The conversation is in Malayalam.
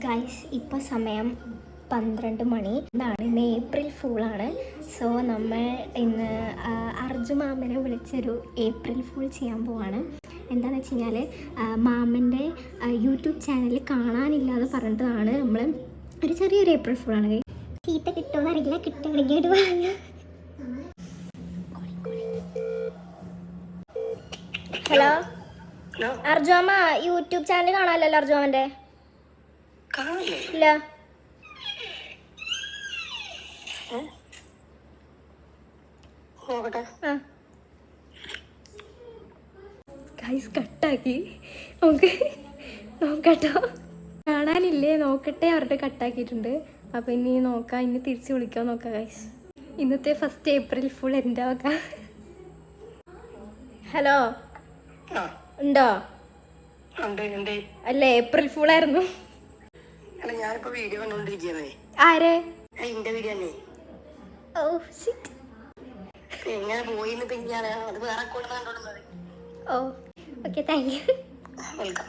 ഗൈസ് ഇപ്പോൾ സമയം 12 മണി. ഇതാണ് ഇന്ന് ഏപ്രിൽ ഫൂളാണ്. സോ നമ്മൾ ഇന്ന് അർജു മാമനെ വിളിച്ചൊരു ഏപ്രിൽ ഫൂൾ ചെയ്യാൻ പോവാണ്. എന്താണെന്ന് വെച്ച് കഴിഞ്ഞാൽ മാമൻ്റെ യൂട്യൂബ് ചാനൽ കാണാനില്ലാതെ പറഞ്ഞിട്ടാണ് നമ്മൾ ഒരു ചെറിയൊരു ഏപ്രിൽ ഫൂളാണ്. ചീത്ത കിട്ടുമെന്ന് അറിയില്ല, കിട്ടുകയാണെങ്കിൽ വാങ്ങ. Hello Arju mama, YouTube channel കാണാമല്ലോ അർജു മാമൻ്റെ? ഇല്ല. ഗൈസ് കട്ടാക്കി. നമുക്ക് നോക്കട്ടോ, കാണാനില്ലേ നോക്കട്ടെ അവരുടെ കട്ടാക്കിയിട്ടുണ്ട്. അപ്പം ഇനി നോക്കാം, ഇനി തിരിച്ച് വിളിക്കാൻ നോക്കാം ഗൈസ്. ഇന്നത്തെ ഫസ്റ്റ് ഏപ്രിൽ ഫുൾ എൻ്റെ വക. ഹലോ ഉണ്ടോ? അല്ല ഏപ്രിൽ ഫുൾ ആയിരുന്നു. ആരെ? Oh shit. Oh okay, thank you. Welcome.